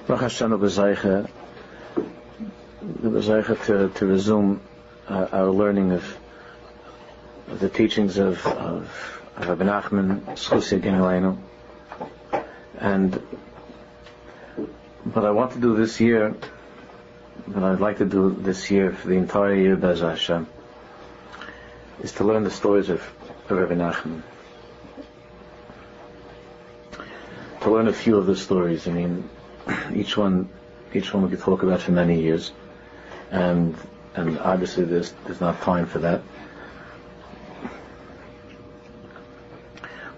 Baruch Hashem, we're to resume our learning of the teachings of Rebbe Nachman, Schusi Gineleinu. And what I want to do this year, what I'd like to do this year for the entire year, Bez Hashem, is to learn the stories of Rebbe Nachman. To learn a few of the stories. I mean, each one we could talk about for many years, and obviously there's not time for that.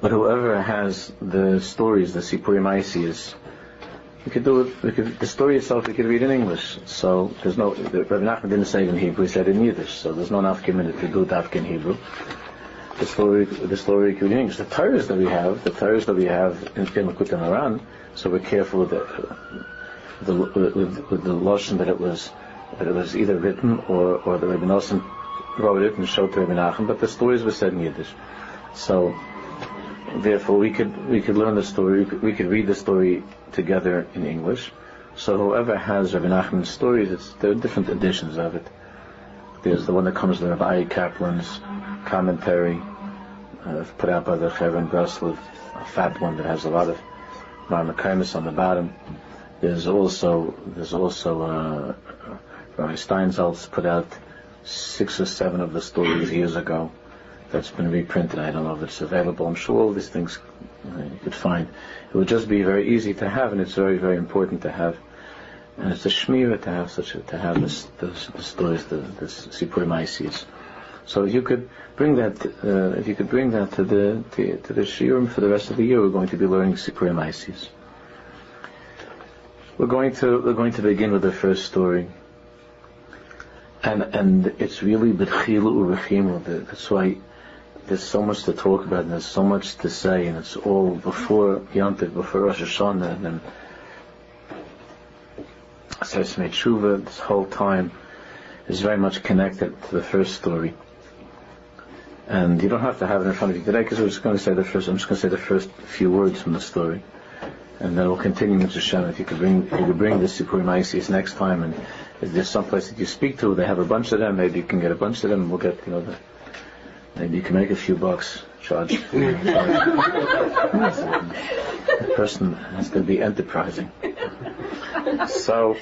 But whoever has the stories, the Sipuri Maisiyas, we could do it. The story itself we could read in English. So there's no. Rebbe Nachman didn't say it in Hebrew; he said it in Yiddish. So there's no nafka minute to do dafka in Hebrew. The story we could read in English. The Torahs that we have in Likutei Moharan. So we're careful with the lashon that it was either written or the Rebbe Nosson wrote it and showed to Rebbe Nachman. But the stories were said in Yiddish. So therefore, we could learn the story. We could read the story together in English. So whoever has Rebbe Nachman's stories, there are different editions of it. There's the one that comes with Rabbi Kaplan's commentary, put out by the Rebbe breslov, a fat one that has a lot of Marmakaimus on the bottom. There's also Rabbi Steinsaltz put out 6 or 7 of the stories years ago. That's been reprinted. I don't know if it's available. I'm sure all these things you could find. It would just be very easy to have, and it's very, very important to have. And it's a shmira to have the stories, the Sipur Maisiyas. So if you could bring that, to the shiurim for the rest of the year, we're going to be learning Sipur Maisiyas. We're going to begin with the first story. And it's really b'tchilu u'rechimu. That's why there's so much to talk about and there's so much to say, and it's all before Yom Tov, before Rosh Hashanah, and then Sesame Tshuva. This whole time is very much connected to the first story. And you don't have to have it in front of you today, because I'm just going to say the first few words from the story, and then we'll continue with Hashem. If you could bring the Sipur Maisiyas next time, and if there's some place that you speak to, they have a bunch of them. Maybe you can get a bunch of them. We'll get maybe you can make a few bucks. Charge. The person has to be enterprising. So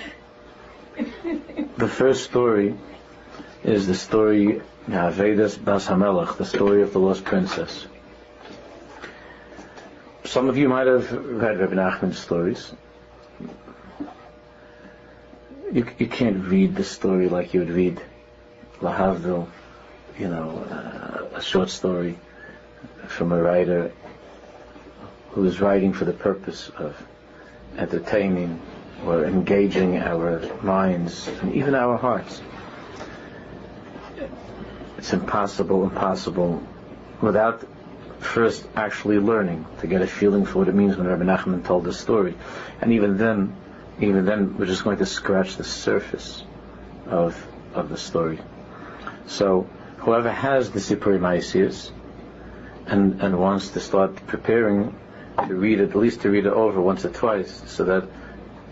the first story is the story Vedas Bas Hamelech, the story of the lost princess. Some of you might have read Rebbe Nachman's stories. You can't read the story like you would read Lahavdil, a short story from a writer who is writing for the purpose of entertaining or engaging our minds and even our hearts. It's impossible without first actually learning to get a feeling for what it means when Rebbe Nachman told the story. And even then we're just going to scratch the surface of the story. So whoever has the Sipur Maisiyas and wants to start preparing to read it, at least to read it over once or twice, so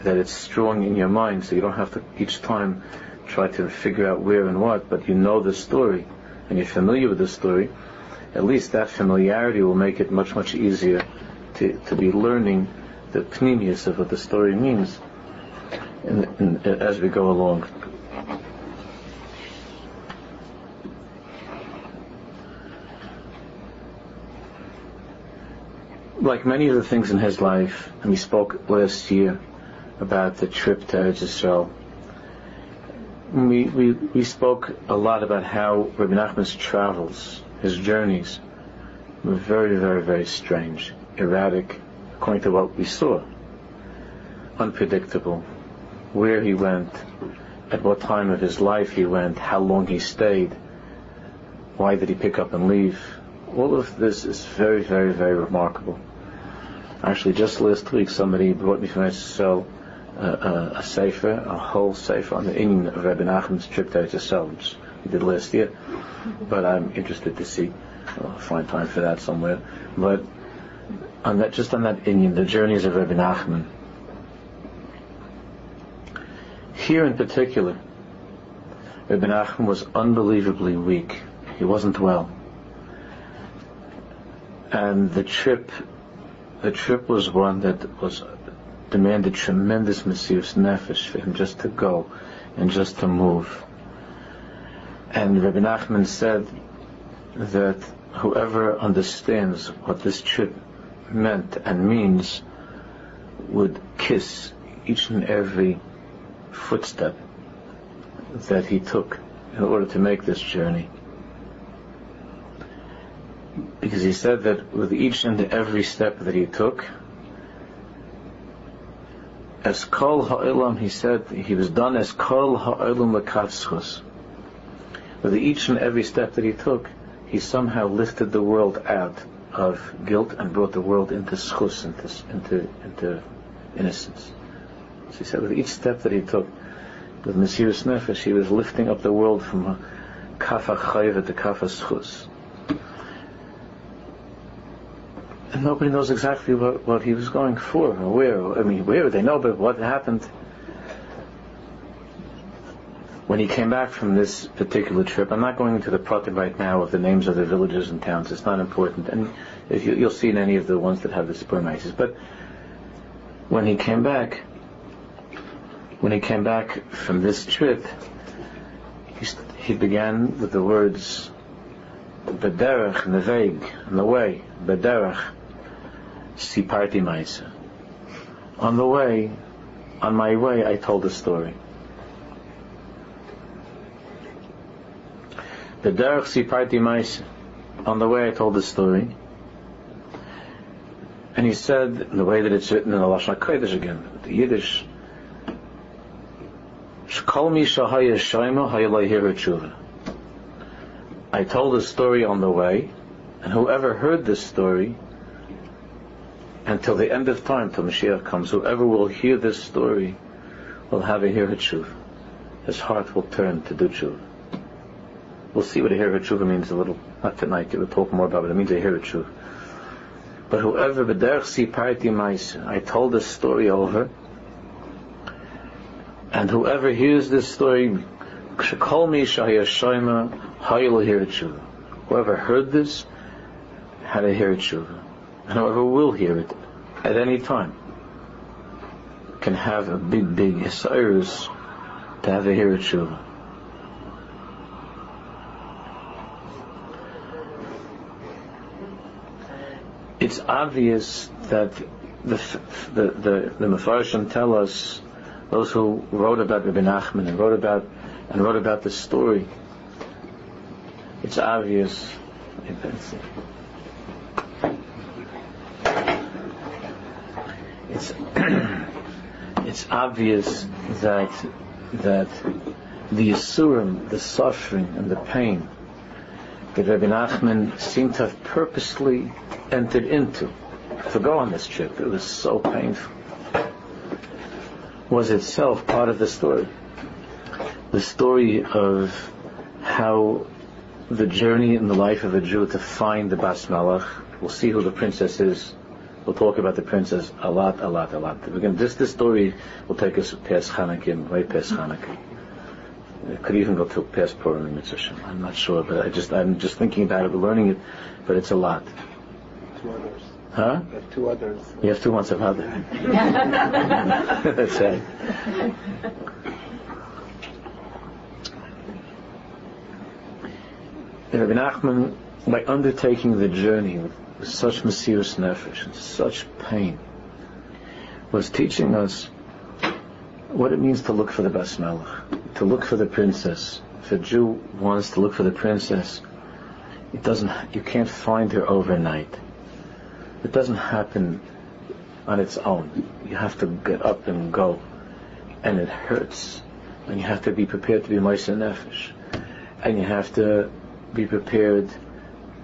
that it's strong in your mind, so you don't have to each time try to figure out where and what, but you know the story and you're familiar with the story. At least that familiarity will make it much, much easier to be learning the pnimius of what the story means as we go along. Like many of the things in his life, and we spoke last year about the trip to Eretz Yisrael, we spoke a lot about how Rebbe Nachman's travels, his journeys, were very, very, very strange, erratic, according to what we saw, unpredictable, where he went, at what time of his life he went, how long he stayed, why did he pick up and leave. All of this is very, very, very remarkable. Actually, just last week somebody brought me from Eretz Yisrael a sefer, a whole sefer on the inyan of Rebbe Nachman's trip to Eretz Yisrael, which we did last year. But I'm interested to see. I'll find time for that somewhere. But just on that inyan, the journeys of Rebbe Nachman, here in particular, Rebbe Nachman was unbelievably weak. He wasn't well. And the trip was one that demanded tremendous mesirus nefesh for him just to go and just to move. And Rebbe Nachman said that whoever understands what this trip meant and means would kiss each and every footstep that he took in order to make this journey. Because he said that with each and every step that he took, as kol ha'olam, he said he was done as kol ha'olam l'kavschus. With each and every step that he took, he somehow lifted the world out of guilt and brought the world into schus, into innocence. So he said with each step that he took, with mesirus nefesh, he was lifting up the world from a kafa chayva to kafa schus. And nobody knows exactly what he was going for, or where they know, but what happened when he came back from this particular trip. I'm not going into the pratim right now of the names of the villages and towns. It's not important, and if you'll see in any of the ones that have the spermices. But when he came back from this trip, he began with the words bederach, neveg, on the way, bederach, siparti maisa. On my way, I told a story. Bederach siparti maisa. On the way, I told the story. And he said, in the way that it's written in the Lashon HaKodesh again, the Yiddish, Shkol mi shahaya shayma hayalay tshuva. I told a story on the way, and whoever heard this story, until the end of time, till Mashiach comes, whoever will hear this story will have a hira tshuva. His heart will turn to do tshuva. We'll see what a hira tshuva means a little, not tonight, we'll talk more about it. It means a hira tshuva. But whoever b'derech siparti ma'aseh, I told this story over, and whoever hears this story, shekol mi shahaya shayma hayil hira tshuva. Whoever heard this had a hira tshuva, and whoever will hear it at any time can have a big hisayrus to have a hira tshuva. It's obvious that the Mefarshim tell us, those who wrote about Rebbe Nachman and wrote about the story. It's obvious. It's obvious that the yisurim, the suffering and the pain that Rebbe Nachman seemed to have purposely entered into to go on this trip, it was so painful, was itself part of the story. The story of how the journey in the life of a Jew to find the Bas Malach. We'll see who the princess is. We'll talk about the princess a lot. Again, this story will take us past Hanukkah, way past Hanukkah. It could even go to past Purim and Mitzvah. I'm not sure, but I'm just thinking about it, learning it, but it's a lot. 2 others. Huh? You have 2 others. You have 2 months of other. That's right. Rebbe Nachman, by undertaking the journey with such mesirus nefesh and such pain, was teaching us what it means to look for the Bas Malach, to look for the princess. If a Jew wants to look for the princess, you can't find her overnight. It doesn't happen on its own. You have to get up and go, and it hurts, and you have to be prepared to be Moshe Nefesh, and you have to be prepared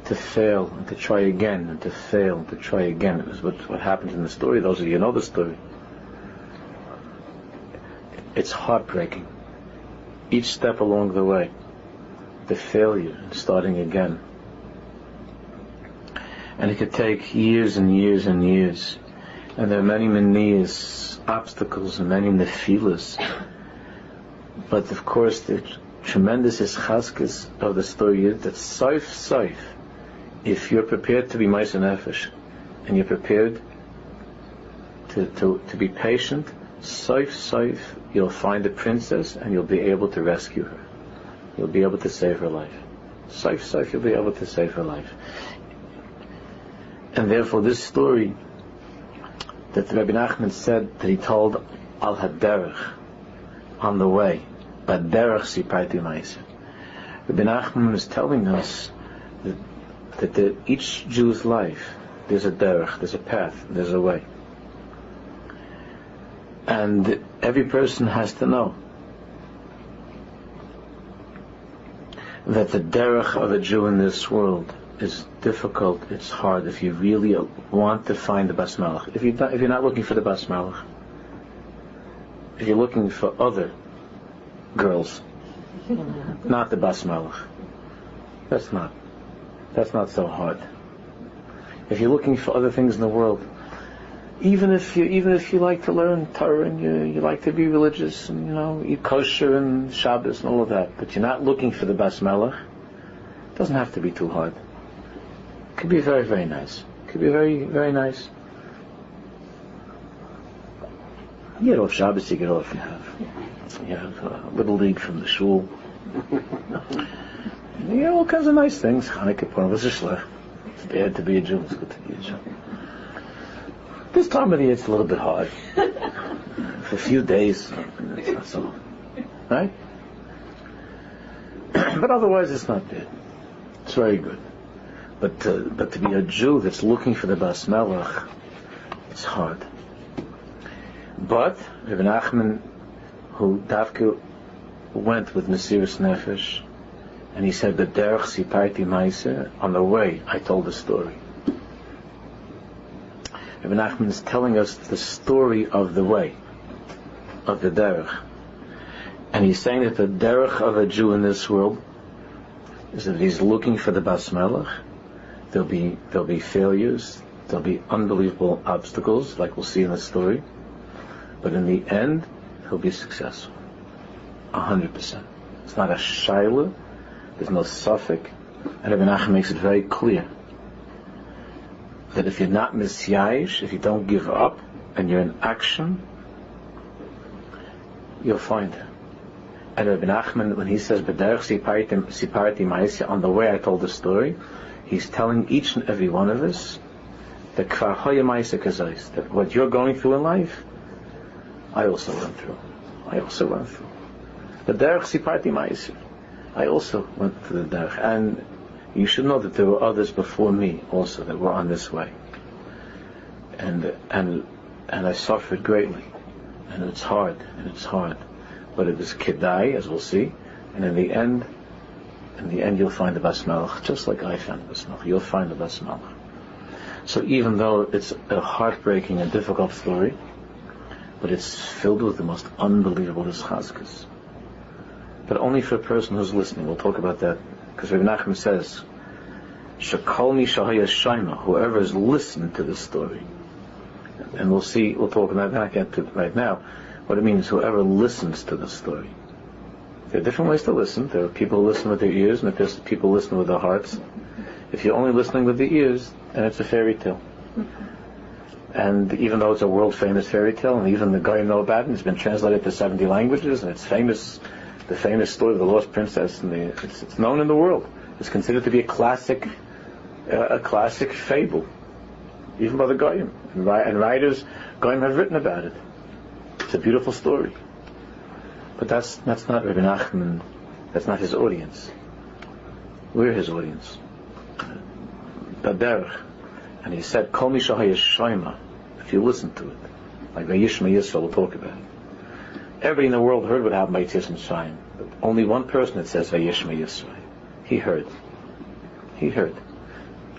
to fail and to try again, and to fail and to try again. It was what happens in the story. Those of you who know the story, it's heartbreaking. Each step along the way, the failure and starting again. And it could take years and years and years. And there are many manias, obstacles, and many nefilas, But of course, the tremendous chazkas of the story is that soif, if you're prepared to be Moshe Nefesh, and you're prepared to be patient, soif, you'll find a princess and you'll be able to rescue her. You'll be able to save her life. Soif, you'll be able to save her life. And therefore this story that Rebbe Nachman said that he told al haderech, on the way, baderech siparti ma'aser. Rebbe Nachman is telling us that each Jew's life, there's a derech, there's a path, there's a way. And every person has to know that the derech of a Jew in this world is difficult, it's hard, if you really want to find the Bas Malach. If you're not looking for the Bas Malach, if you're looking for other girls, not the Bas Malach, that's not so hard. If you're looking for other things in the world, even if you like to learn Torah and you like to be religious and eat kosher and Shabbos and all of that, but you're not looking for the Bas Malach, it doesn't have to be too hard. It could be very, very nice. It could be very, very nice. You get off Shabbos, you get off. You have a little league from the shul. All kinds of nice things. Chanukah, Purim, it's bad to be a Jew. It's good to be a Jew. This time of the year, it's a little bit hard. For a few days, it's not so, right? But otherwise, it's not bad. It's very good. But to be a Jew that's looking for the Bas Melech, it's hard. But Rebbe Nachman, who Davka went with Mesiras Nefesh, and he said, "B'derech siparti ma'aser." On the way, I told the story. Rebbe Nachman is telling us the story of the way, of the derech, and he's saying that the derech of a Jew in this world is that he's looking for the Bas Melech. There'll be failures. There'll be unbelievable obstacles, like we'll see in the story. But in the end, he'll be successful. 100%. It's not a shaila. There's no suffix. And Rebbe Nachman makes it very clear that if you're not misyayish, if you don't give up, and you're in action, you'll find it. And Rebbe Nachman, when he says "B'derech siparti ma'aser," on the way I told the story, he's telling each and every one of us that kvar hoya ma'aser kazais, that what you're going through in life, I also went through. B'derech siparti ma'aser. I also went through the derech, and you should know that there were others before me also that were on this way, and I suffered greatly, and it's hard, but it was kedai, as we'll see, and in the end you'll find the Bas Melech, just like I found the Bas Melech. You'll find the Bas Melech. So even though it's a heartbreaking and difficult story, but it's filled with the most unbelievable chazkas. But only for a person who's listening. We'll talk about that. Because Rebbe Nachman says, Shekol mi shahaya shaima, whoever has listened to this story. And we'll talk about that, not get to it right now, what it means, whoever listens to the story. There are different ways to listen. There are people who listen with their ears, and there's people who listen with their hearts. If you're only listening with the ears, then it's a fairy tale. And even though it's a world-famous fairy tale, and even the guy know about it, it's been translated to 70 languages, and it's famous, the famous story of the lost princess, and it's known in the world. It's considered to be a classic fable, even by the Goyim. And writers, Goyim, have written about it. It's a beautiful story. But that's not Rebbe Nachman, that's not his audience. We're his audience. Baderech. And he said, Kol mi shahaya shaima, if you listen to it. Like Vayishma Yisrael, we'll talk about it. Everybody in the world heard what happened by Yitzhak and Shaim. But only one person that says Vayishma Yisrael. He heard.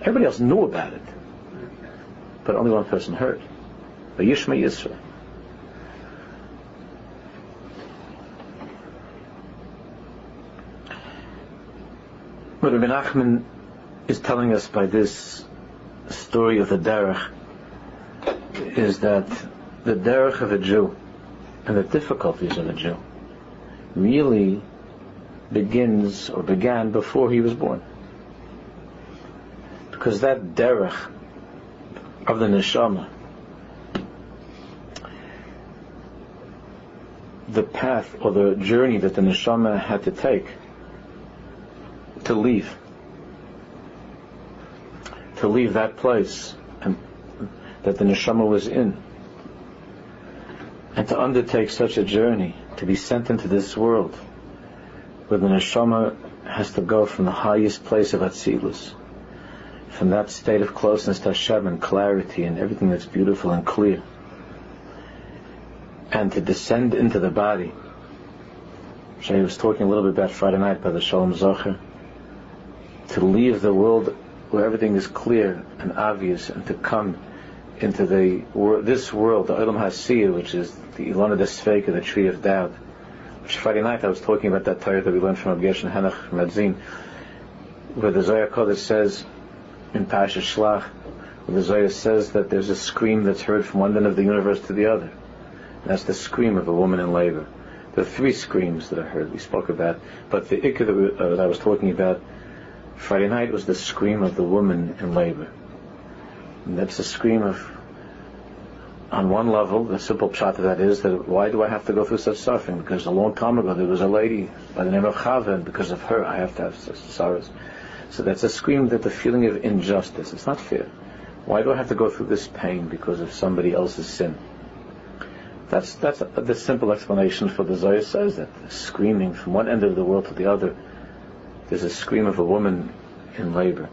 Everybody else knew about it. But only one person heard. Vayishma Yisrael. What Rebbe Nachman is telling us by this story of the derech is that the derech of a Jew and the difficulties of a Jew really begins or began before he was born. Because that derech of the neshama, the path or the journey that the neshama had to take to leave that place and that the neshama was in, and to undertake such a journey, to be sent into this world where the neshama has to go from the highest place of Atzilus, from that state of closeness to Hashem and clarity and everything that's beautiful and clear, and to descend into the body. Shay was talking a little bit about Friday night by the Shalom Zocher, to leave the world where everything is clear and obvious, and to come into this world, the Olam Hasiyah, which is the Ilana Desfeika, the tree of doubt. Which Friday night I was talking about that Torah that we learned from Rebbe Nachman from Adzin, where the Zohar Kodesh says in Pasha Shlach, where the Zohar says that there's a scream that's heard from one end of the universe to the other. And that's the scream of a woman in labor. There are 3 screams that I heard, we spoke about, but the ikka that I was talking about Friday night was the scream of the woman in labor. And that's the scream of, on one level, the simple pshat of that is that why do I have to go through such suffering? Because a long time ago there was a lady by the name of Chava, and because of her I have to have such sorrows. So that's a scream, that the feeling of injustice. It's not fair. Why do I have to go through this pain because of somebody else's sin? That's the simple explanation for the Zohar says that screaming from one end of the world to the other. There's a scream of a woman in labor.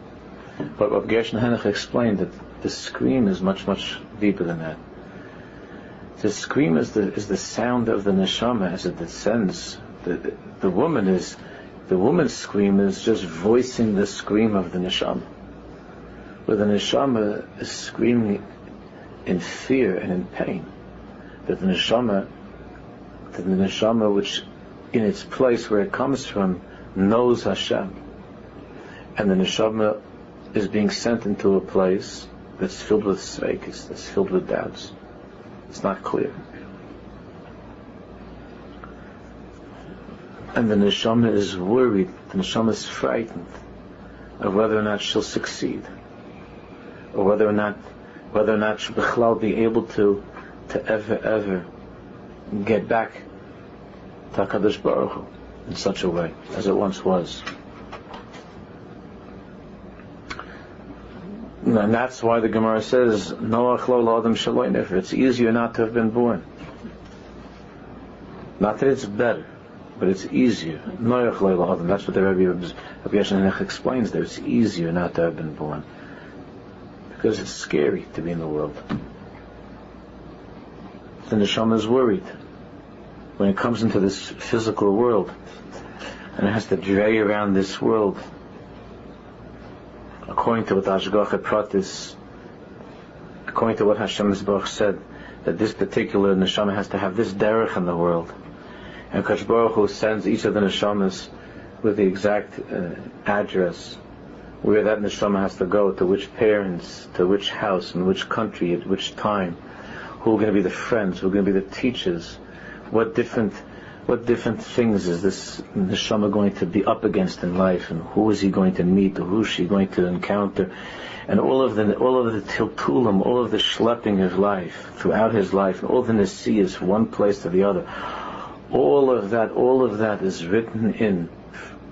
But Rav Gershon Henoch explained that the scream is much, much deeper than that. The scream is the sound of the neshama as it descends. The woman's scream is just voicing the scream of the neshama. Where the neshama is screaming in fear and in pain. That the neshama, which in its place where it comes from, knows Hashem. And the neshama is being sent into a place that's filled with sveikis, that's filled with doubts. It's not clear. And the neshama is worried, the neshama is frightened of whether or not she'll succeed, or whether or not she'll be able to ever get back to HaKadosh Baruch Hu in such a way as it once was. And that's why the Gemara says, Noach lo adam shelo nefer. It's easier not to have been born. Not that it's better, but it's easier. Noach lo adam. That's what the Rebbe Nachman explains there. It's easier not to have been born. Because it's scary to be in the world. The neshama is worried when it comes into this physical world, and it has to drag around this world according to what Ashgacha Pratis, according to what Hashem Yisborach said, that this particular neshama has to have this derech in the world. And Kadosh Baruch Hu sends each of the neshamas with the exact address where that neshama has to go, to which parents, to which house, in which country, at which time, who are going to be the friends, who are going to be the teachers, what different things is this neshama going to be up against in life, and who is he going to meet, or who is she going to encounter, and all of the tiltulim, all of the schlepping of life throughout his life, and all the nesiyas from one place to the other, all of that is written in,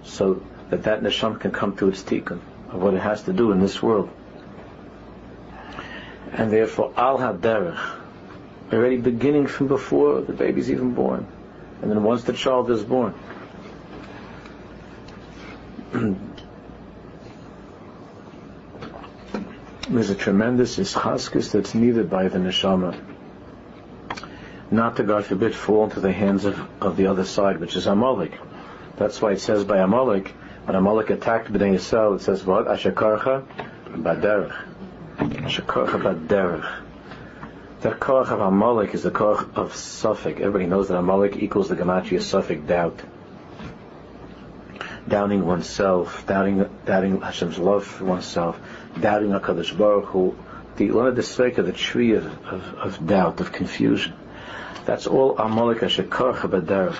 so that neshama can come to its tikkun of what it has to do in this world. And therefore, al haderech, already beginning from before the baby's even born, and then once the child is born, there's a tremendous ischaskis that's needed by the neshama, not to, God forbid, fall into the hands of the other side, which is Amalek. That's why it says by Amalek, when Amalek attacked Bnei Yisrael, it says what? Ashakarcha baderech. Ashakarcha baderech. The koach of Amalek is the koach of Suffolk. Everybody knows that Amalek equals the gematria Suffolk, doubt. Doubting oneself, doubting Hashem's love for oneself, doubting HaKadosh Baruch Hu, the tree of doubt, of confusion. That's all Amalek Ashakarcha baderech.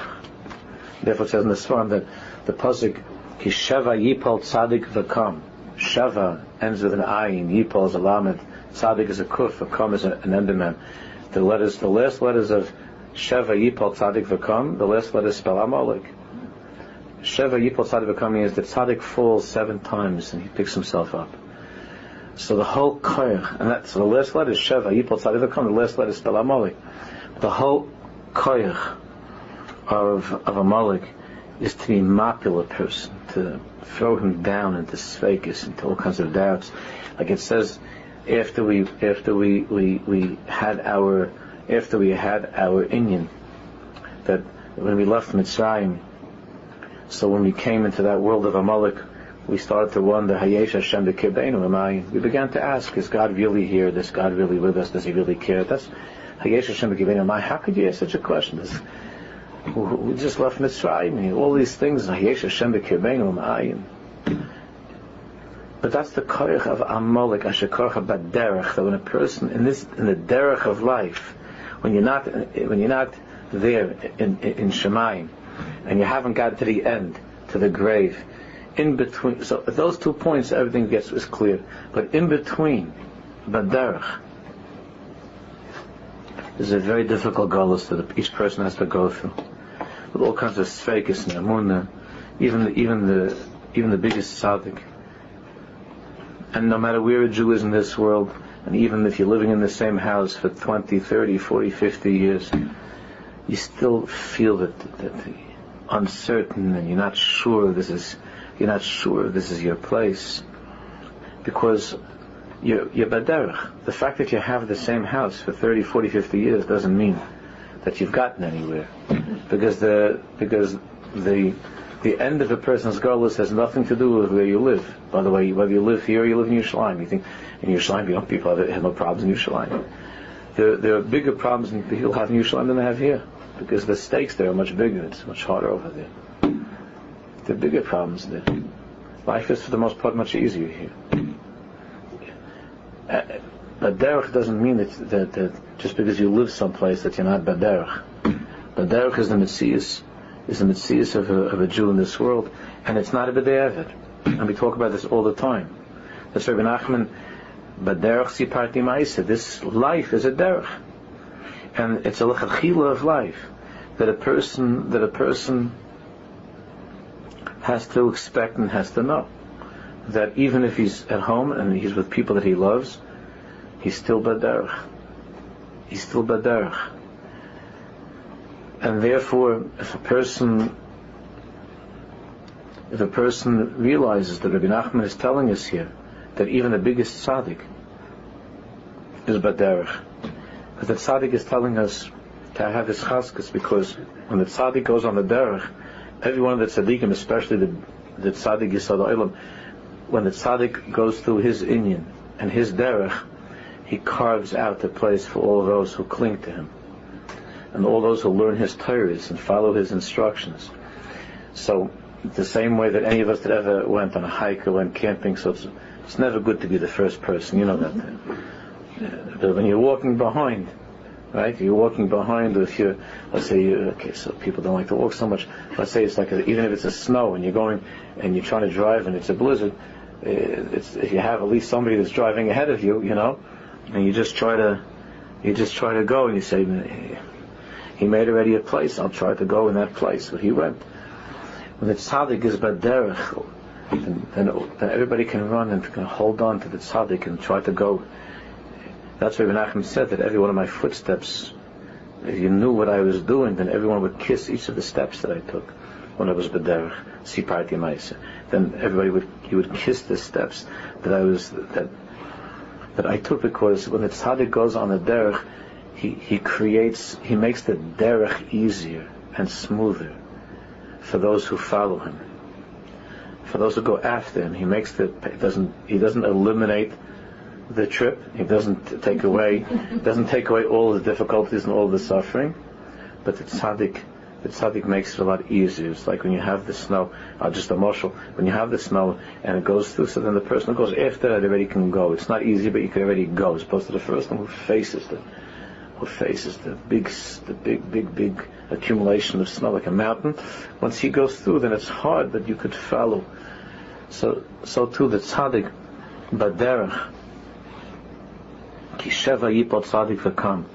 Therefore it says in the Swarm that the pasuk Ki Sheva Yipol Tzadik V'Kam. Sheva ends with an ayin, Yipol is a lamed, Tzadik is a kuf, V'Kam is an endemem. The last letters of Sheva Yipol Tzadik V'Kam, the last letters spell Amalek. Sheva Yipol Tzadik V'Kam means that Tzadik falls 7 times and he picks himself up. So the whole koyach, and that's the last letter is Sheva Yipol Tzadik V'Kam, the last letter spell Amalek. The whole koyach of Amalek is to be mapil a person, to throw him down into sfeikis, into all kinds of doubts. Like it says, after we had our inyan, that when we left Mitzrayim, so when we came into that world of Amalek, we started to wonder, Hayesh Hashem b'kirbeinu amayim. We began to ask, is God really here? Does God really with us? Does He really care? That's Hayesh Hashem b'kirbeinu amayim. How could you ask such a question? We just left Mitzrayim. All these things, Hayesh Hashem b'kirbeinu amayim. But that's the koyach of Amalek, asher koyach baderech. That when a person in the derech of life, when you're not there in Shemayim, and you haven't got to the end, to the grave, in between. So at those 2 points, everything is clear. But in between, baderech, is a very difficult galus that each person has to go through, with all kinds of sfeikis and amunah, even the biggest tzaddik. And no matter where a Jew is in this world, and even if you're living in the same house for 20, 30, 40, 50 years, you still feel that uncertain, and you're not sure this is your place, because you're baderech. The fact that you have the same house for 30, 40, 50 years doesn't mean that you've gotten anywhere, because the end of a person's galus has nothing to do with where you live. By the way, whether you live here or you live in Yerushalayim, you think in Yerushalayim, people have no problems in Yerushalayim. There are bigger problems people have in Yerushalayim than they have here, because the stakes there are much bigger. It's much harder over there. There are bigger problems there. Life is, for the most part, much easier here. But derech doesn't mean that just because you live someplace that you're not baderech. Baderech is the metzius of a Jew in this world, and it's not a b'diavad. And we talk about this all the time. That's Rebbe Nachman, baderech siparti ma'isa. This life is a derech, and it's a l'chachila of life that a person has to expect and has to know that even if he's at home and he's with people that he loves, he's still baderech. He's still baderech. And therefore, if a person realizes that Rebbe Nachman is telling us here that even the biggest tzaddik is baderech, because the tzaddik is telling us to have his chaskas, because when the tzaddik goes on the derech, every one of the tzaddikim, especially the tzaddik Yisod Olam, when the tzaddik goes through his inyan and his derech, he carves out a place for all those who cling to him, and all those who learn his Torahs and follow his instructions. So, the same way that any of us that ever went on a hike or went camping, so it's never good to be the first person, you know that. But when you're walking behind, right? You're walking behind with your, let's say, so people don't like to walk so much. Let's say it's like, even if it's a snow and you're going and you're trying to drive and it's a blizzard, if you have at least somebody that's driving ahead of you, and you just try to go and you say, he made already a place, I'll try to go in that place where he went. When the tzaddik is baderech, then everybody can run and can hold on to the tzaddik and try to go. That's why Rebbe Nachman said that every one of my footsteps, if you knew what I was doing, then everyone would kiss each of the steps that I took when I was baderech, siparti ma'isa. Then everybody would kiss the steps that I took, because when the tzaddik goes on the derech, he makes the derech easier and smoother for those who follow him, for those who go after him. He doesn't eliminate the trip. He doesn't take away all the difficulties and all the suffering, but the tzaddik makes it a lot easier. It's like when you have the snow, just a moshe, when you have the snow and it goes through, so then the person who goes after it already can go. It's not easy, but you can already go, as opposed to the first one who faces the big accumulation of snow, like a mountain. Once he goes through, then it's hard that you could follow. So too the tzaddik, baderech, ki sheva yipol tzaddik v'kam.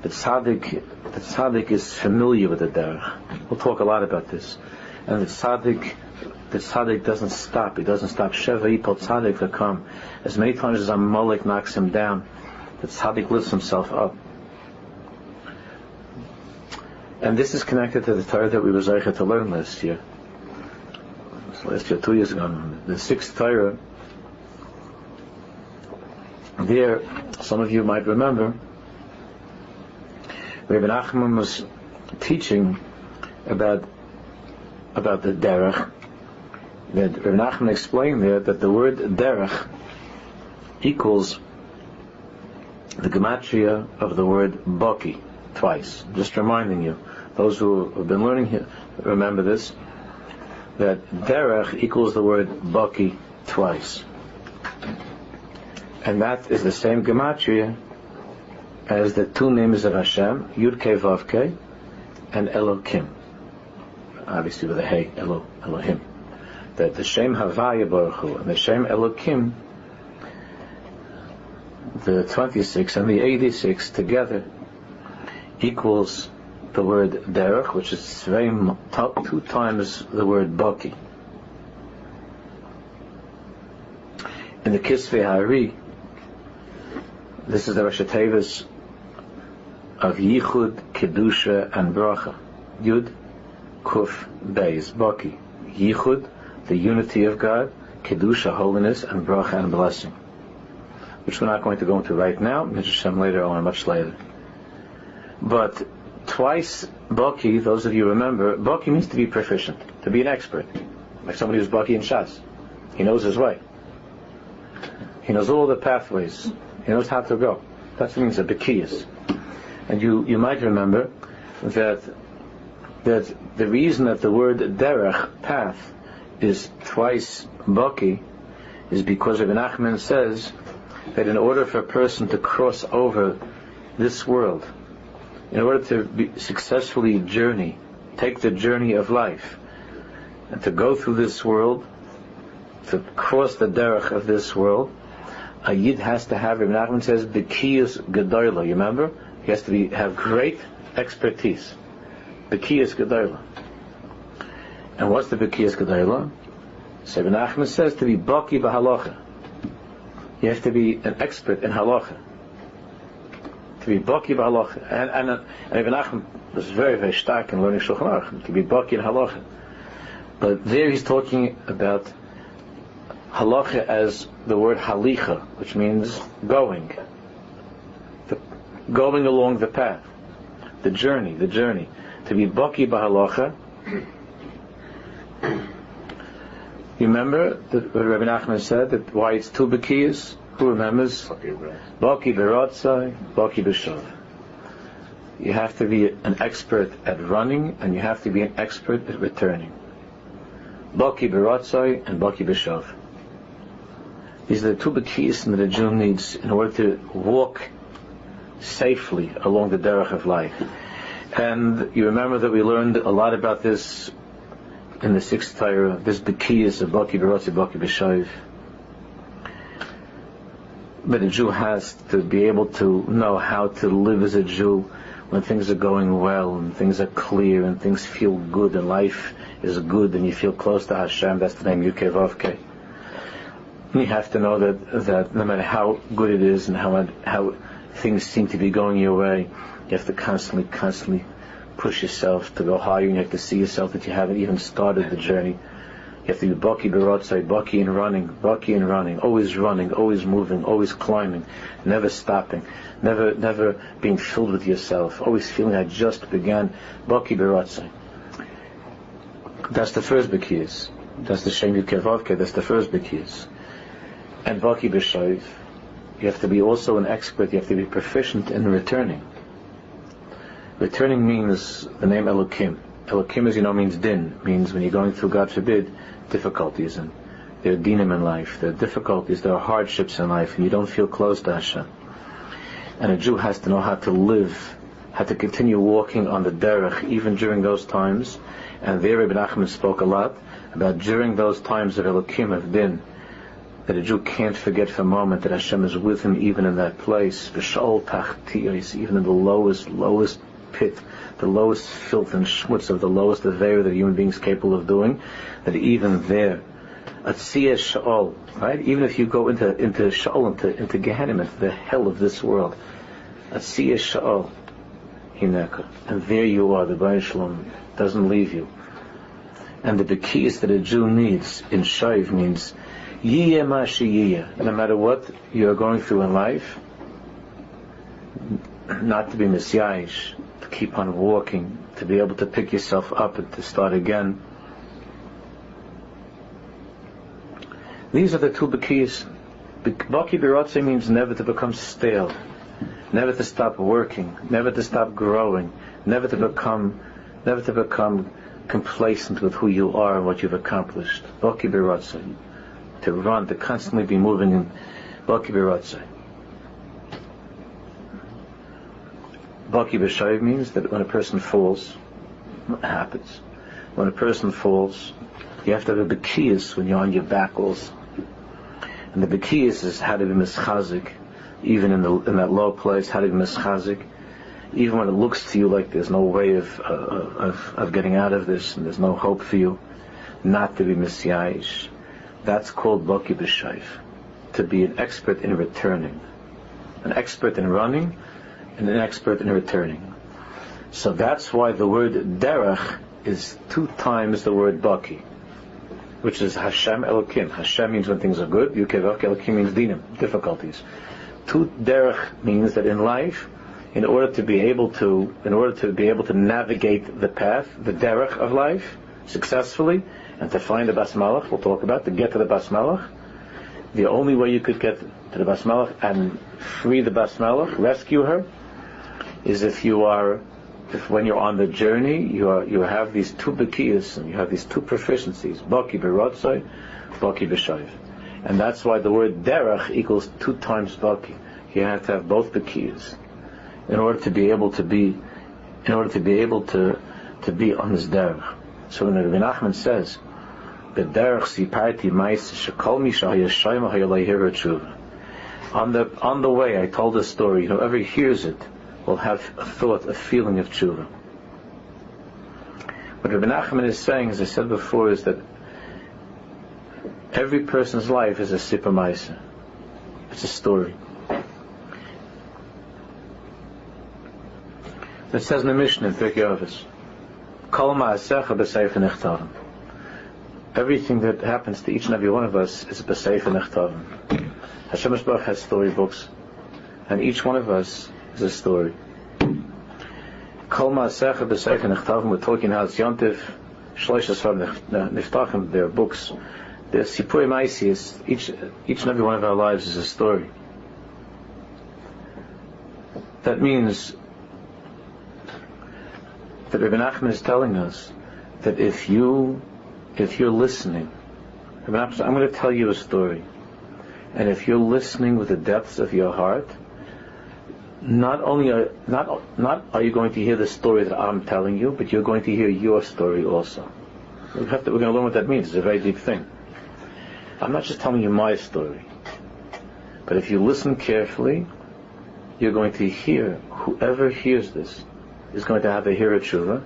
The tzaddik is familiar with the derech. We'll talk a lot about this. And the tzaddik doesn't stop. He doesn't stop. Sheva yipol tzaddik v'kam. As many times as Amalek knocks him down, the tzaddik lifts himself up. And this is connected to the Torah that we were zeicha to learn last year. 2 years ago. The sixth Torah. There, some of you might remember, Rebbe Nachman was teaching about the derech. That Rebbe Nachman explained there that the word derech equals the gematria of the word baki twice. Just reminding you, those who have been learning here, remember this, that derech equals the word baki twice. And that is the same gematria as the two names of Hashem, Yud Kei Vav Kei, and Elokim. Obviously with a Hey, Elohim. That the Shem Havaya Baruch Hu and the Shem Elokim, the 26 and the 86 together equals the word derech, which is 2 times the word baki. In the Kisvei Hari, this is the Rosh Tevis of Yichud, Kedusha, and Bracha. Yud, Kuf, Beis, Baki. Yichud, the unity of God, Kedusha, holiness, and Bracha, and blessing. Which we're not going to go into right now, Hashem later on, much later. But twice Baki, those of you remember, Baki means to be proficient, to be an expert. Like somebody who's Baki in Shas. He knows his way. He knows all the pathways. He knows how to go. That's what it means, a Bekiyas. And you might remember that the reason that the word derech, path, is twice Baki is because Rebbe Nachman says that in order for a person to cross over this world, in order to successfully take the journey of life, and to go through this world, to cross the derech of this world, a yid has to have, Rebbe Nachman says, Bekiyas Gedoyla. You remember? He has to have great expertise. Bekiyas Gedoyla. And what's the Bekiyas Gedoyla? So Rebbe Nachman says to be Baki b'halacha. You have to be an expert in halacha. To be Baki b'halacha. And Rebbe Nachman was very, very stark in learning Shulchan Aruch, to be Baki in halacha. But there he's talking about halacha as the word halicha, which means going. Going along the path. The journey. To be Baki b'halacha. You remember that Rebbe Nachman said that why it's two Bekiyas? Who remembers? Baki b'rotzai, Baki b'shav. You have to be an expert at running, and you have to be an expert at returning. Baki b'rotzai and Baki b'shav. These are the two Bekiyas that a Jew needs in order to walk safely along the derech of life. And you remember that we learned a lot about this in the sixth Torah, this Bekiyas of Baki b'rotzai, Baki b'shav. But a Jew has to be able to know how to live as a Jew when things are going well and things are clear and things feel good and life is good and you feel close to Hashem. That's the name Yud Kei Vav Kei. You have to know that no matter how good it is and how things seem to be going your way, you have to constantly push yourself to go higher, and you have to see yourself that you haven't even started the journey. You have to be Baki b'rotzai, Baki in running, always moving, always climbing, never stopping, never being filled with yourself, always feeling I just began. Baki b'rotzai. That's the first Bekiyas. That's the Shem Yud Kei Vav Kei. That's the first Bekiyas. And Baki b'shav, you have to be also an expert. You have to be proficient in returning. Returning means the name Elokim. Elokim, as you know, means din. Means when you're going through, God forbid, difficulties, and there are dinim in life, there are difficulties, there are hardships in life, and you don't feel close to Hashem. And a Jew has to know how to live had to continue walking on the derech even during those times. And there Rebbe Nachman spoke a lot about during those times of Elokim of Din, that a Jew can't forget for a moment that Hashem is with him even in that place, even in the lowest pit, the lowest filth and schmutz of the lowest aveira that a human being is capable of doing, that even there, Atziyah Sha'ol, right? Even if you go into Sha'ol, into Gehenna, into the hell of this world, Atziyah Sha'ol, Hineka, and there you are, the Baruch Shalom doesn't leave you. And the bekiyas that a Jew needs in Shaiv means Yiyeh ma sheyiyeh, no matter what you are going through in life, not to be misyayish, to keep on walking, to be able to pick yourself up and to start again. These are the two bekiyas. Baki b'rotzei means never to become stale, never to stop working, never to stop growing, never to become complacent with who you are and what you've accomplished. Baki b'rotzei, to run, to constantly be moving in Baki b'rotzei. Baki b'shayv means that when a person falls, what happens? When a person falls, you have to have a bekiyas when you're on your back also. And the bekiyas is how to be mischazik, even in that low place, how to be mischazik, even when it looks to you like there's no way of getting out of this and there's no hope for you, not to be misyayish. That's called Baki b'shayv, to be an expert in returning, an expert in running, and an expert in returning. So that's why the word derech is 2 times the word Baki, which is Hashem Elokim. Hashem means when things are good. Yukevach Elokim means dinim, difficulties. Tu derech means that in life, in order to be able to navigate the path, the derech of life, successfully, and to find the Bas Malach, we'll talk about, to get to the Bas Malach, the only way you could get to the Bas Malach and free the Bas Malach, rescue her, is if when you're on the journey, you have these 2 bekiyas, and you have these 2 proficiencies, Baki b'rotzai, Baki b'shayv. And that's why the word derech equals 2 times Baki. You have to have both bekiyas in order to be able to be on this derech. So when Rebbe Nachman says, "B'derech siparti ma'is shekol mi shehayashayim hayalehir tshuva." On the way, I told a story. Whoever hears it will have a thought, a feeling of tshuva. What Rebbe Nachman is saying, as I said before, is that every person's life is a sipur ma'isa. It's a story. It says in the Mishnah in Pirkei Avos, Kol ma'asecha b'sefer nechtavim. Everything that happens to each and every one of us is b'sefer nechtavim. Hashem Yisbarach has storybooks, and each one of us is a story. Kol ma'asecha b'sefer nechtavim. We're talking how it's Yontif, Shlosh Asfar Niftachim. There are books. There's Sipurei Ma'asis. Each and every one of our lives is a story. That means that Rebbe Nachman is telling us that if you're listening, Rebbe Nachman says, I'm going to tell you a story, and if you're listening with the depths of your heart, not are you going to hear the story that I'm telling you, but you're going to hear your story also. We're going to learn what that means. It's a very deep thing. I'm not just telling you my story, but if you listen carefully, you're going to hear, whoever hears this is going to have a hira tshuva,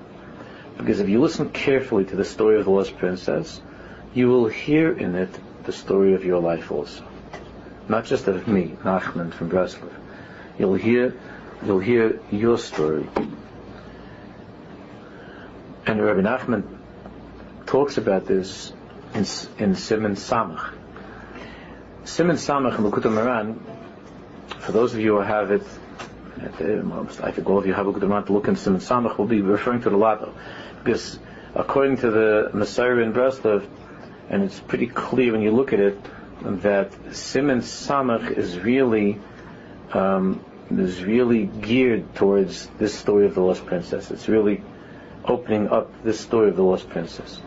because if you listen carefully to the story of the lost princess, you will hear in it the story of your life also, not just of me, Nachman from Breslov. You'll hear your story. And Rebbe Nachman talks about this in Siman Samach. Siman Samach in L'Kutei Moharan, for those of you who have it, I think all of you have a good amount to look in Siman Samach. We'll be referring to it a lot, because according to the Messiah in Breslov, and it's pretty clear when you look at it, that Siman Samach is really geared towards this story of the lost princess. It's really opening up this story of the lost princess,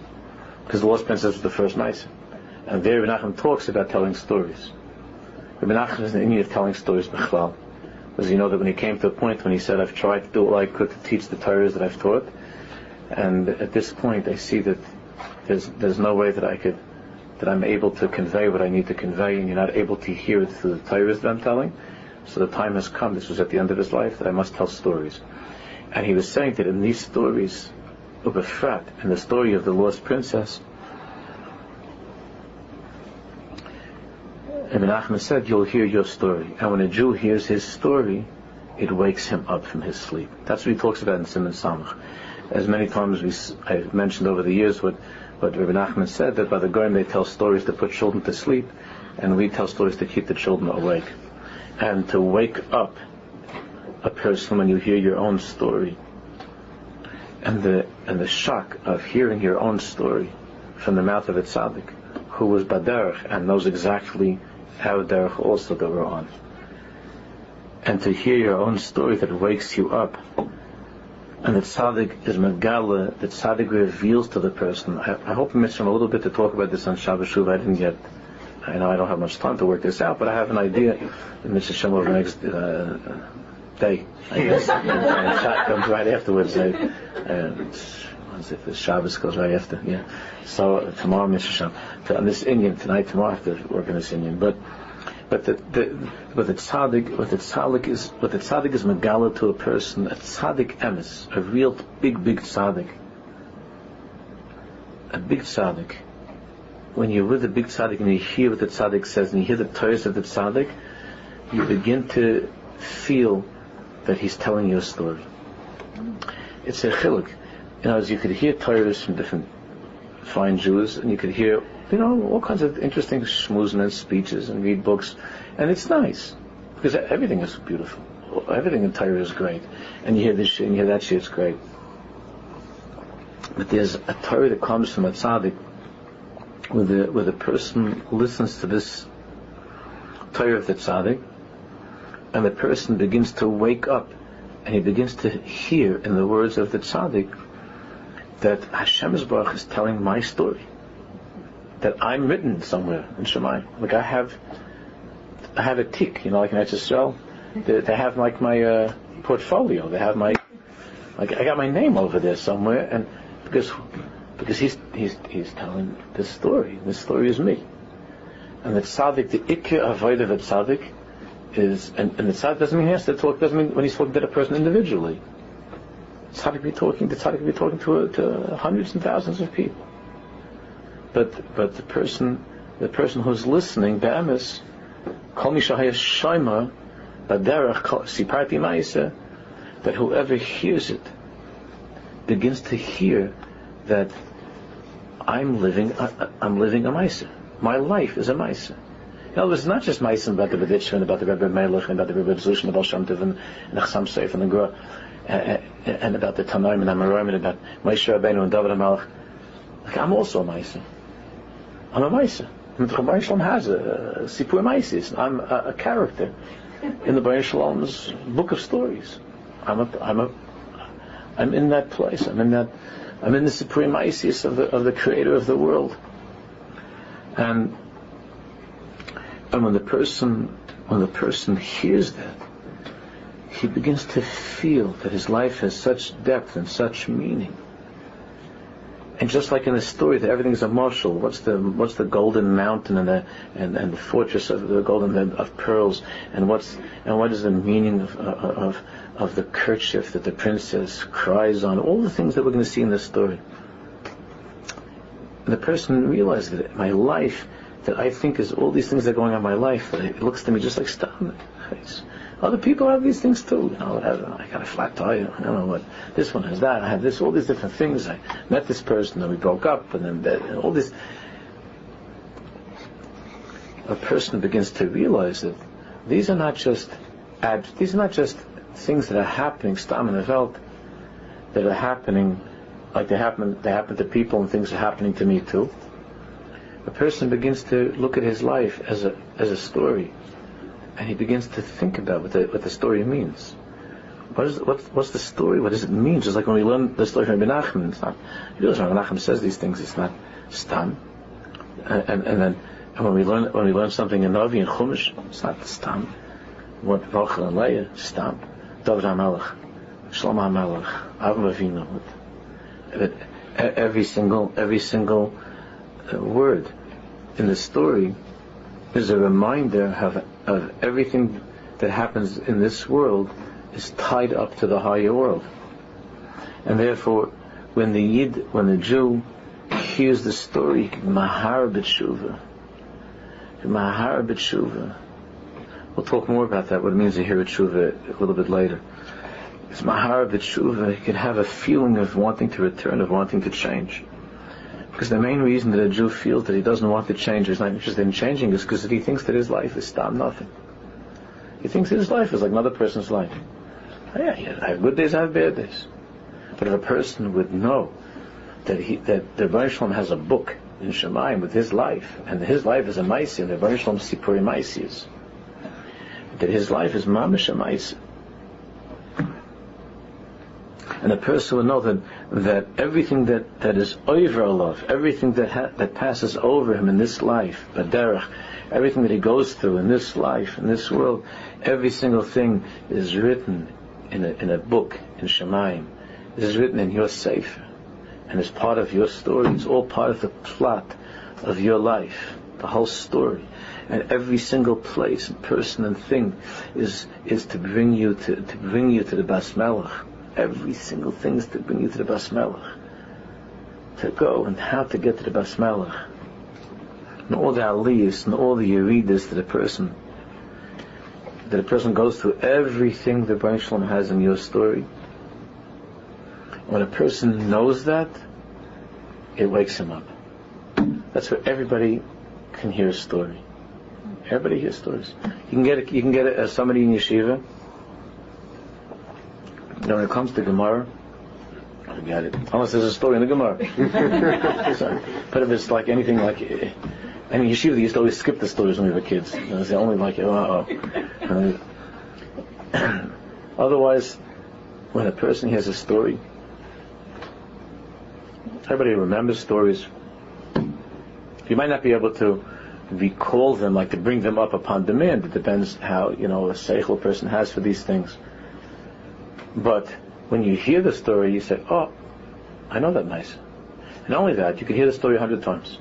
because the lost princess was the first mice, and there Rebbe Nachman talks about telling stories. Rebbe Nachman is in the Indian of telling stories b'chlal. Because you know that when he came to a point when he said, I've tried to do all I could to teach the Torahs that I've taught, and at this point I see that there's no way that I'm able to convey what I need to convey, and you're not able to hear it through the Torahs that I'm telling. So the time has come, this was at the end of his life, that I must tell stories. And he was saying that in these stories, Ubefrat, in the story of the lost princess, Rebbe Nachman said, you'll hear your story. And when a Jew hears his story, it wakes him up from his sleep. That's what he talks about in Siman Samach. As many times I've mentioned over the years what Rebbe Nachman said, that by the Goyim they tell stories to put children to sleep, and we tell stories to keep the children awake. And to wake up a person when you hear your own story, and the shock of hearing your own story from the mouth of a tzaddik who was baderech and knows exactly how derech also that we're on, and to hear your own story that wakes you up, and the tzaddik is megala, the tzaddik reveals to the person. I hope I missed a little bit to talk about this on Shabbos Shuv. I know I don't have much time to work this out, but I have an idea. Mr. Shem over the next day, I guess. And comes right afterwards. If the Shabbos goes right after, yeah. So tomorrow, Mr. Shem, on this Indian tonight, tomorrow I have to work on this Indian. But the tzaddik is megala to a person, a tzaddik emes, a real big tzaddik, a big tzaddik. When you're with a big tzaddik and you hear what the tzaddik says and you hear the Torahs of the tzaddik, you begin to feel that he's telling you a story. It's a chiluk. As you could hear Torahs from different fine Jews, and you could hear, all kinds of interesting shmuzim and speeches and read books, and it's nice because everything is beautiful. Everything in Torah is great, and you hear this shit and you hear that shit, it's great. But there's a Torah that comes from a tzaddik, where the person listens to this Torah of the tzaddik, and the person begins to wake up, and he begins to hear in the words of the tzaddik that Hashem Yisbarach is telling my story, that I'm written somewhere in Shemayim. Like I have a tick, like in Eretz they have like my portfolio. They have I got my name over there somewhere, and because he's telling this story. This story is me. And the tzaddik, the ikir avodah of the tzaddik is, and the tzaddik doesn't mean he has to talk. Doesn't mean when he's talking to a person individually. The tzaddik be talking to hundreds and thousands of people. But the person who's listening, be'emes, kol mi shahaya shayma, baderech siparti ma'isa, that whoever hears it begins to hear that I'm living a Maisa. My life is a Maisa. In other words, it's not just Maisa about the B'ditcher and about the Rebbe Melech and about the Rebbe Zushin, about Shem Tov and the Chassam Seif and the Gur and about the Tanoim and Amoraim and about Moshe Rabbeinu and David HaMelech. I'm also a Maisa. I'm a Maisa. The Rebbe Shalom has a Sipur Maisis. I'm a character in the Rebbe Shalom's book of stories. I'm in that place. I'm in the supreme Isis of the Creator of the world. And when the person hears that, he begins to feel that his life has such depth and such meaning. And just like in the story that everything's a marshal, what's the golden mountain and the fortress of the golden of pearls, and what is the meaning of the kerchief that the princess cries on, all the things that we're going to see in this story. And the person realizes that my life, that I think is all these things that are going on in my life, that it looks to me just like stam. Other people have these things too. I got a flat tire. I don't know what. This one has that. I have this. All these different things. I met this person, and we broke up, and then that, and all this. A person begins to realize that these are not just things that are happening, stam in the Welt, that are happening like they happen to people, and things are happening to me too. A person begins to look at his life as a story. And he begins to think about what the story means. What's the story? What does it mean? Just like when we learn the story from Rebbe Nachman, it's not. You realize when Rebbe Nachman says these things, it's not stam. And when we learn something in Navi and Chumash, it's not stam. What Rachel and Leah? Stop. David Amalek, Shlomo Amalek, Avram Avinu. Every single word in the story is a reminder of everything that happens in this world is tied up to the higher world. And therefore, when the Jew hears the story, Mahar B'tshuva. We'll talk more about that, what it means to hear a tshuva a little bit later. It's Mahar B'tshuva. He can have a feeling of wanting to return, of wanting to change. Because the main reason that a Jew feels that he doesn't want to change, or is not interested in changing, is because he thinks that his life is stop nothing. He thinks that his life is like another person's life. Yeah, I have good days, I have bad days. But if a person would know that the Rebbe Nachman has a book in Shemayim with his life, and his life is a Maisi, and the Rebbe Nachman Sipuri Maisi, that his life is Mamish a Maisi. And a person will know that everything that is over love, everything that passes over him in this life, Baderach, everything that he goes through in this life, in this world, every single thing is written in a book in Shemayim. It is written in your sefer, and it's part of your story. It's all part of the plot of your life, the whole story. And every single place and person and thing is to bring you to the Bas Melech. Every single thing is to bring you to the Bas Melech. To go and how to get to the Bas Melech. And all the aliyahs and all the yeridas that a person goes through, everything the Rebbe Nachman has in your story. When a person knows that, it wakes him up. That's where everybody can hear a story. Everybody hears stories. You can get somebody in yeshiva. When it comes to Gemara, forget it. Unless there's a story in the Gemara. But if it's like anything like, yeshiva, they used to always skip the stories when we were kids. They only like, Otherwise, when a person hears a story, everybody remembers stories. You might not be able to recall them, like to bring them up upon demand. It depends how, a seichel person has for these things. But when you hear the story, you say, oh, I know that nice. And not only that, you can hear the story 100 times.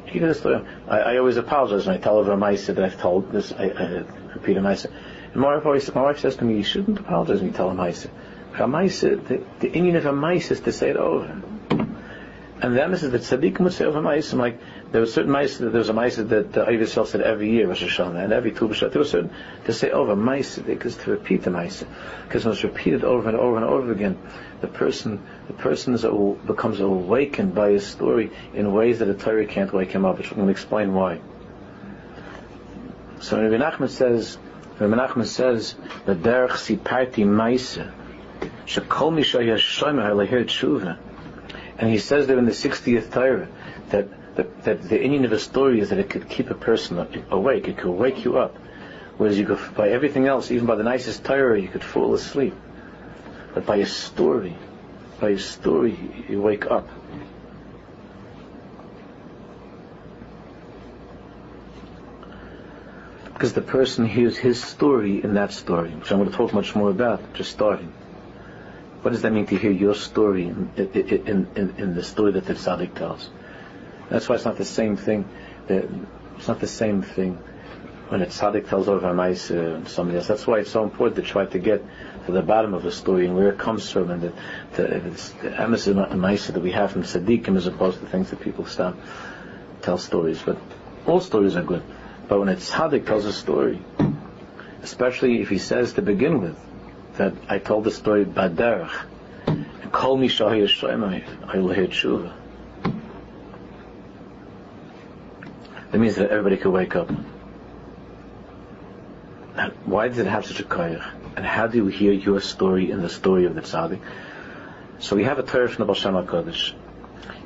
You can hear the story. I always apologize when I tell over a Maisa that I've told this, I repeat a Maisa. And my wife says to me, you shouldn't apologize when you tell a Maisa. The Indian of a Maisa is to say it over. And the emphasis that Tzadik would say over Maisa, like there was certain Maisa, there was a Maisa that Yisrael said every year, Rosh Hashanah, and every Tu B'Shvat. There was certain to say over Maisa, because to repeat the Maisa, because when it's repeated over and over and over again, the person becomes awakened by his story in ways that the Torah can't wake him up. Which we're going to explain why. So Rebbe Nachman says, the Derech Siparti Maisa, Shekol Misha Yashomer Leher Tshuva. And he says there in the 60th Torah that the Indian of a story is that it could keep a person awake, it could wake you up. Whereas you could, by everything else, even by the nicest Torah, you could fall asleep. But by a story, you wake up. Because the person hears his story in that story, which I'm going to talk much more about, just starting. What does that mean to hear your story in the story that the Tzadik tells? That's why it's not the same thing. It's not the same thing when a Tzadik tells over a Maisa and somebody else. That's why it's so important to try to get to the bottom of the story and where it comes from, and the emphasis on the Maisa that we have from Tzadikim as opposed to things that people tell stories. But all stories are good. But when a Tzadik tells a story, especially if he says to begin with, that I told the story Baderach, and Kol Misha Yashomer Leher Tshuva. That means that everybody could wake up. And why does it have such a koyach? And how do you hear your story in the story of the Tzadik? So we have a Torah from the Baal Shem HaKadosh.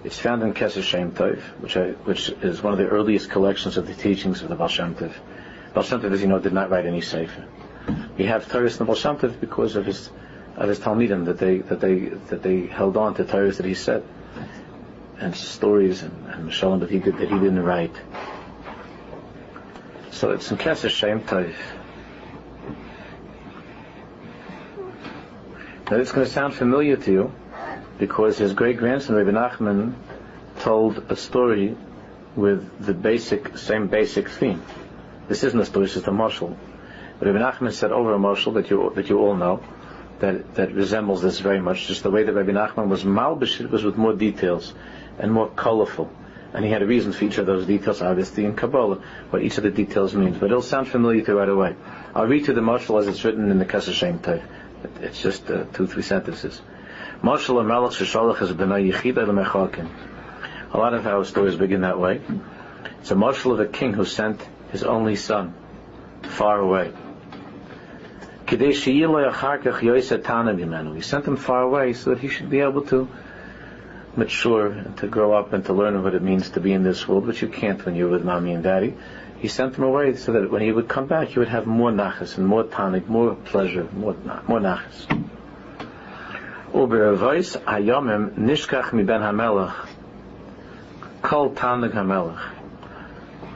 It's found in Keser Shem Tov, which is one of the earliest collections of the teachings of the Baal Shem Tov. Baal Shem Tov, as you know, did not write any sefer. We have Torahs in the Baal Shem Tov because of his Talmidim that they held on to Torahs that he said, and stories and Mishalim that he didn't write. So it's in Keser Shem Tov. Now it's going to sound familiar to you because his great-grandson, Rebbe Nachman, told a story with the same basic theme. This isn't a story, it's just a mashal. But Rebbe Nachman said over a mashal that you all know, that resembles this very much, just the way that Rebbe Nachman was malbish, it was with more details and more colorful. And he had a reason for each of those details, obviously, in Kabbalah, what each of the details means. But it'll sound familiar to you right away. I'll read you the mashal as it's written in the Kesef Shem Tov. It's just 2-3 sentences. Mashal Amalek sheshalach es b'nai yichida l'mechakim. A lot of our stories begin that way. It's a mashal of a king who sent his only son far away. He sent him far away so that he should be able to mature and to grow up and to learn what it means to be in this world, which you can't when you're with mommy and daddy. He sent him away so that when he would come back, he would have more nachas and more tonic, more pleasure, more nachas. Uberavois hayomim nishkach mi ben hamelach kol tanig hamelach.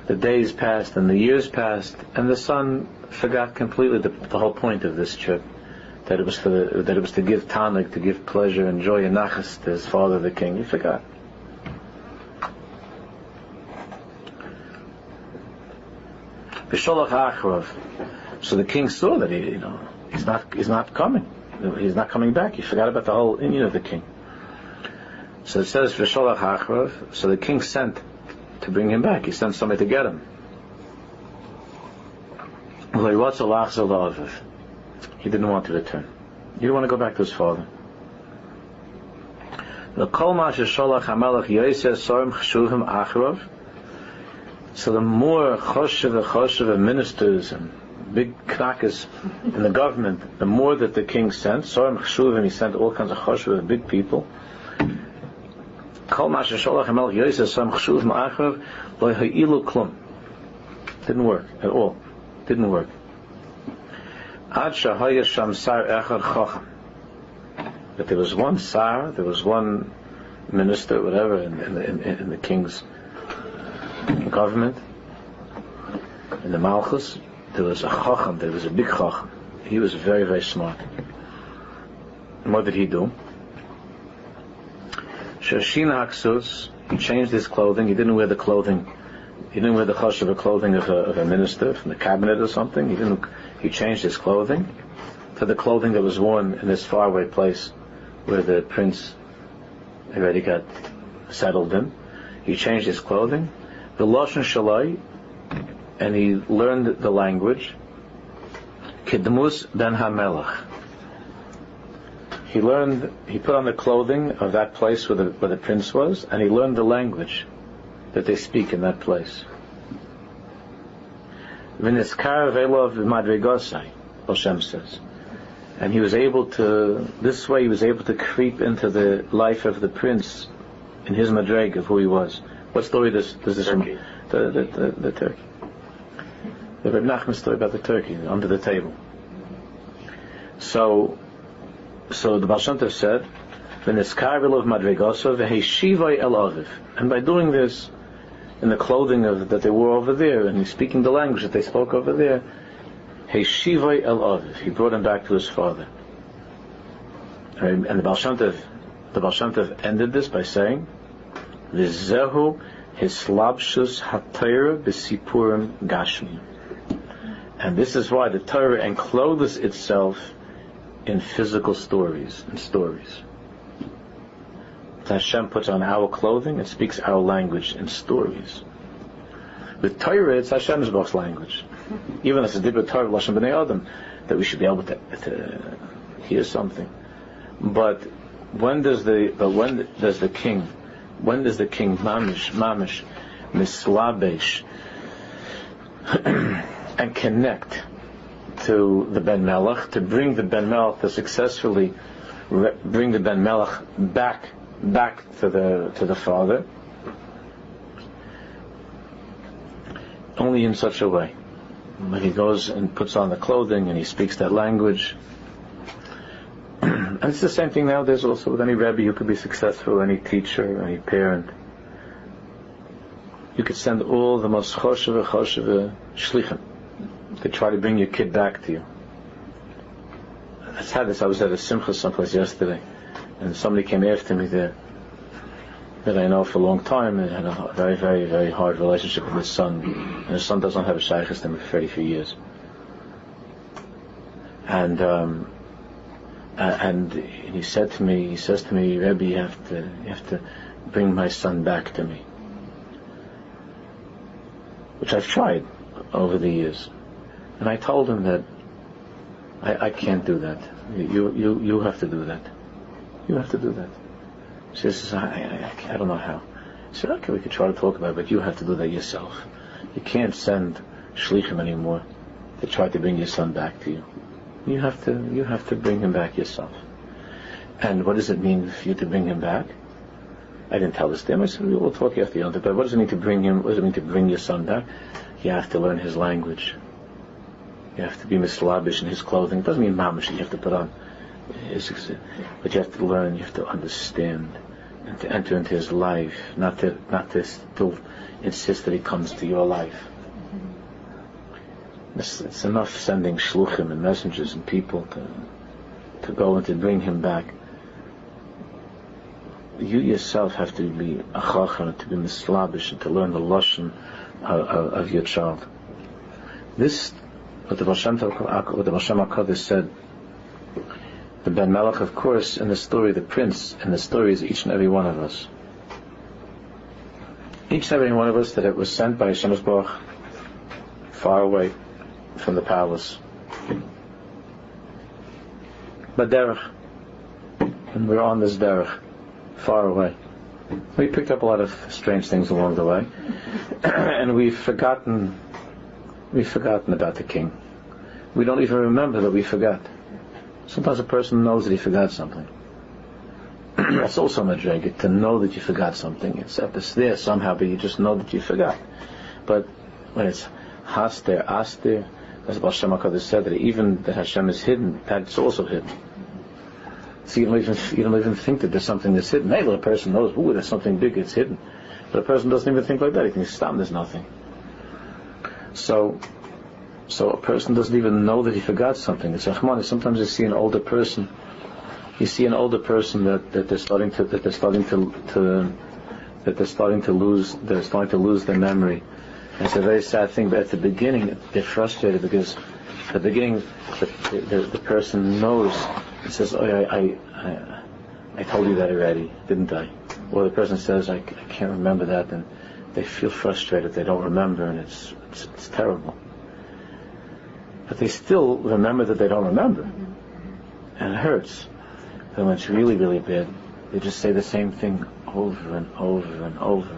The days passed and the years passed, and the son forgot completely the whole point of this trip, that it was to give tonic, to give pleasure and joy and nachas to his father, the king. He forgot. V'sholach achrov. So the king saw that he's not coming. He's not coming back. He forgot about the whole Indian of the king. So it says v'sholach achrov. So the king sent to bring him back. He sent somebody to get him. He didn't want to return. He didn't want to go back to his father. So the more choshev ministers and big knackers in the government, the more that the king sent, he sent all kinds of choshev, big people. Didn't work at all. Didn't work. But there was one sar, there was one minister, whatever, in the king's government, in the Malchus. There was a chacham, there was a big chacham. He was very, very smart. And what did he do? Shashina Haksus, he changed his clothing. He didn't wear the clothing. He didn't wear the chashuv clothing of a minister from the cabinet or something. He changed his clothing to the clothing that was worn in this faraway place where the prince already got settled in. He changed his clothing, the lashon shalai, and he learned the language. Kidmus ben hamelach. He put on the clothing of that place where the prince was, and he learned the language that they speak in that place. V'niskar ve'lov madrigosai, Hashem says. And he was able to creep into the life of the prince in his madreg of who he was. What story does this Turkey. The turkey. The Rebbe Nachman story about the turkey under the table. So the Baal Shem Tov said, "V'niskar ve'lov madrigosai v'heishivai el aviv." And by doing this, in the clothing that they wore over there, and he's speaking the language that they spoke over there, heishivai el aviv. He brought him back to his father. And the Baal Shem Tov ended this by saying, "V'zehu hislabshus haTorah b'sipurim gashmi." And this is why the Torah encloses itself in physical stories. Hashem puts on our clothing and speaks our language in stories. With Torah, it's Hashem's book's language. Even as a dibur Torah Lashon B'nai Adam, that we should be able to hear something. But when does the king mamish mislabesh and connect to the Ben Melech, to bring the Ben Melech, to successfully bring the Ben Melech back to the father? Only in such a way. When he goes and puts on the clothing and he speaks that language. And it's the same thing nowadays also with any Rebbe who could be successful, any teacher, any parent. You could send all the most choshev shlichim to try to bring your kid back to you. I was at a simcha someplace yesterday, and somebody came after me there that I know for a long time, and had a very, very, very hard relationship with his son, and his son doesn't have a shaykhis to him for 33 years. And he says to me, Rebbe, you have to bring my son back to me, which I've tried over the years. And I told him that I can't do that. You have to do that. You have to do that. He says, I don't know how. I said, okay, we could try to talk about it, but you have to do that yourself. You can't send shlichim anymore to try to bring your son back to you. You have to bring him back yourself. And what does it mean for you to bring him back? I didn't tell this to him. I said, we'll talk after the other. But what does it mean to bring him? What does it mean to bring your son back? You have to learn his language. You have to be mislabish in his clothing. It doesn't mean mamash you have to put on. But you have to learn. You have to understand and to enter into his life. Not to still insist that he comes to your life. It's enough sending shluchim and messengers and people to go and to bring him back. You yourself have to be a chacham, to be mislabish, and to learn the lashon of your child. This, what the Moshe HaKadosh said, the Ben Melech, of course, in the story, the prince, in the story is each and every one of us. Each and every one of us that it was sent by Hashem Yisborach far away from the palace. But derech, and we're on this derech, far away. We picked up a lot of strange things along the way, and we've forgotten about the king. We don't even remember that we forgot. Sometimes a person knows that he forgot something. That's also madrega, to know that you forgot something. It's there somehow, but you just know that you forgot. But when it's haster, aster, as Hashem HaKadosh said, that even that Hashem is hidden, that's also hidden. So you don't even think that there's something that's hidden. Maybe a person knows, ooh, there's something big, it's hidden. But a person doesn't even think like that. He thinks, stop, there's nothing. So a person doesn't even know that he forgot something. It's Rahman. Sometimes you see an older person. You see an older person that they're starting to lose their memory. And it's a very sad thing. But at the beginning, they're frustrated because at the beginning, the person knows. It says, "Oh, I told you that already, didn't I?" Or the person says, "I can't remember that," and they feel frustrated. They don't remember, and it's terrible. But they still remember that they don't remember, and it hurts. And when it's really, really bad, they just say the same thing over and over and over,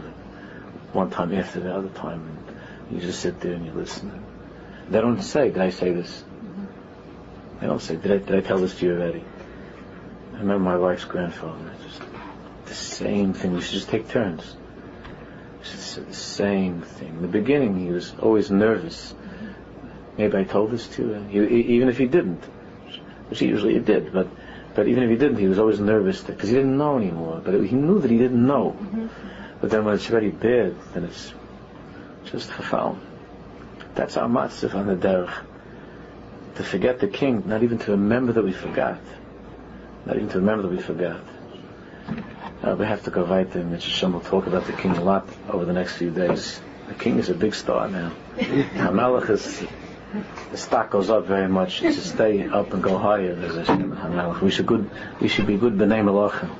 one time after the other time, and you just sit there and you listen. They don't say, "Did I say this?" They don't say, "Did I tell this to you already?" I remember my wife's grandfather. Just the same thing. We should just take turns. Just the same thing. In the beginning, he was always nervous. Maybe I told this to you, even if he didn't, which usually he did. But even if he didn't, he was always nervous because he didn't know anymore. But he knew that he didn't know. Mm-hmm. But then when it's already bad, then it's just chafal. That's our matzif on the derech. To forget the king, not even to remember that we forgot. Not even to remember that we forgot. We have to go weiter, and Hashem will talk about the king a lot over the next few days. The king is a big star now. Amalek is, the stock goes up very much. To stay up and go higher, there's Amalek. We should be good b'nei malachim.